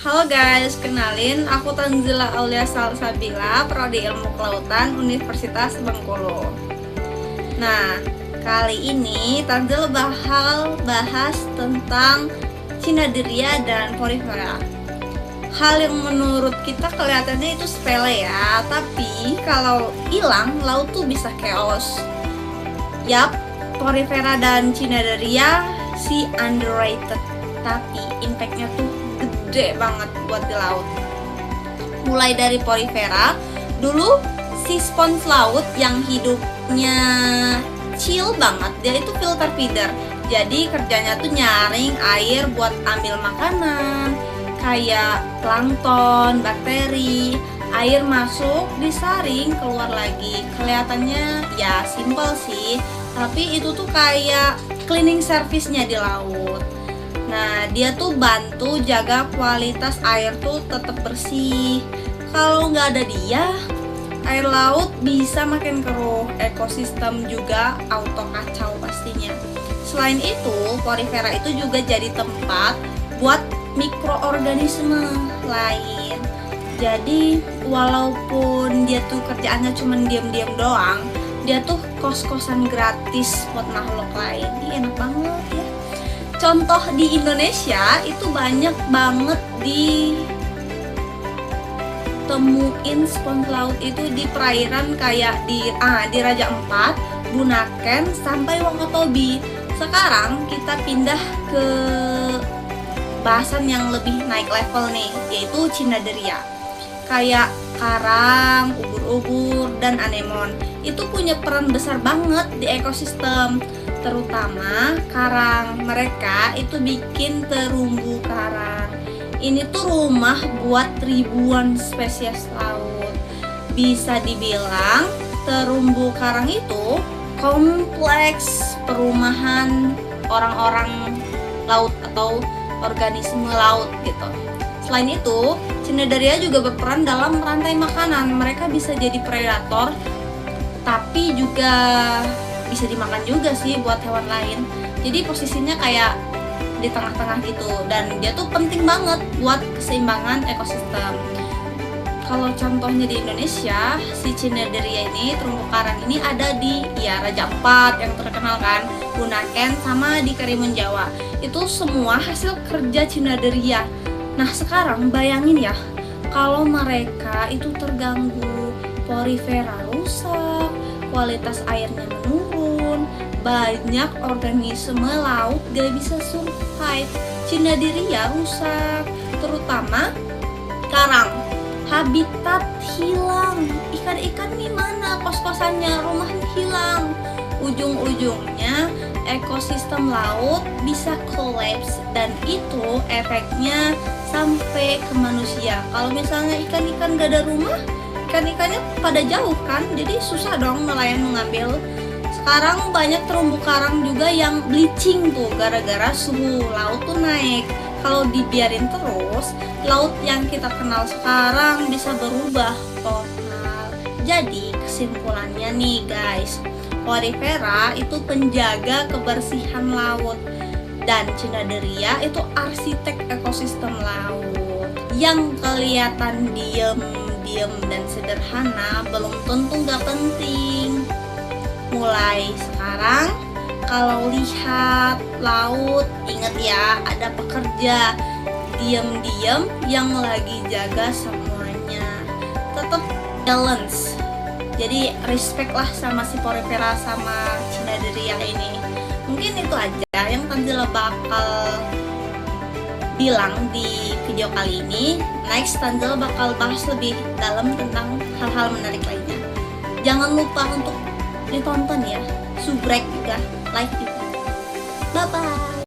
Halo guys, kenalin aku Tanzila Aulia Salsabila, Prodi Ilmu Kelautan Universitas Bengkulu. Nah, kali ini Tanzila bakal bahas tentang Cnidaria dan Porifera. Hal yang menurut kita kelihatannya itu sepele ya, tapi kalau hilang laut tuh bisa chaos. Yap, Porifera dan Cnidaria si underrated, tapi impactnya tuh gede banget buat di laut. Mulai dari Porifera, dulu si spons laut yang hidupnya chill banget, dia itu filter feeder. Jadi kerjanya tuh nyaring air buat ambil makanan kayak plankton, bakteri. Air masuk, disaring, keluar lagi. Kelihatannya ya simple sih, tapi itu tuh kayak cleaning service-nya di laut. Nah, dia tuh bantu jaga kualitas air tuh tetap bersih. Kalau nggak ada dia, air laut bisa makin keruh, ekosistem juga auto kacau pastinya. Selain itu, Porifera itu juga jadi tempat buat mikroorganisme lain. Jadi, walaupun dia tuh kerjaannya cuma diam-diam doang, dia tuh kos-kosan gratis buat makhluk lain. Ini enak banget ya. Contoh di Indonesia itu banyak banget ditemuin spons laut itu di perairan kayak di Raja Ampat, Bunaken sampai Wakatobi. Sekarang kita pindah ke bahasan yang lebih naik level nih, yaitu Cnidaria. Kayak karang, ubur-ubur, dan anemon itu punya peran besar banget di ekosistem. Terutama karang, mereka itu bikin terumbu karang. Ini tuh rumah buat ribuan spesies laut. Bisa dibilang terumbu karang itu kompleks perumahan orang-orang laut atau organisme laut gitu. Selain itu, Cnidaria juga berperan dalam rantai makanan. Mereka bisa jadi predator, tapi juga bisa dimakan juga sih buat hewan lain. Jadi posisinya kayak di tengah-tengah gitu, dan dia tuh penting banget buat keseimbangan ekosistem. Kalau contohnya di Indonesia, si Cnidaria ini, terumbu karang ini ada di Raja Ampat yang terkenal kan, Bunaken, sama di Karimun Jawa. Itu semua hasil kerja Cnidaria. Nah, sekarang bayangin ya, kalau mereka itu terganggu, Porifera rusak, kualitas airnya menurun, banyak organisme laut gak bisa survive. Cnidaria rusak, terutama karang, habitat hilang, ikan-ikan nih mana kos-kosannya, rumahnya hilang. Ujung-ujungnya ekosistem laut bisa collapse, dan itu efeknya sampai ke manusia. Kalau misalnya ikan-ikan gak ada rumah, ikan-ikannya pada jauh kan, jadi susah dong nelayan mengambil. Sekarang banyak terumbu karang juga yang bleaching tuh gara-gara suhu laut tuh naik. Kalau dibiarin terus, laut yang kita kenal sekarang bisa berubah total. Jadi kesimpulannya nih guys, Porifera itu penjaga kebersihan laut, dan Cnidaria itu arsitek ekosistem laut. Yang kelihatan diem dan sederhana belum tentu gak penting. Mulai sekarang kalau lihat laut, inget ya, ada pekerja diam-diam yang lagi jaga semuanya. Tetap balance. Jadi respect lah sama si Porifera sama Cnidaria ini. Mungkin itu aja yang Tanzila bakal bilang di video kali ini. Next, Tanzila bakal bahas lebih dalam tentang hal-hal menarik lainnya. Jangan lupa untuk ditonton ya, subrek juga, like juga. Bye bye.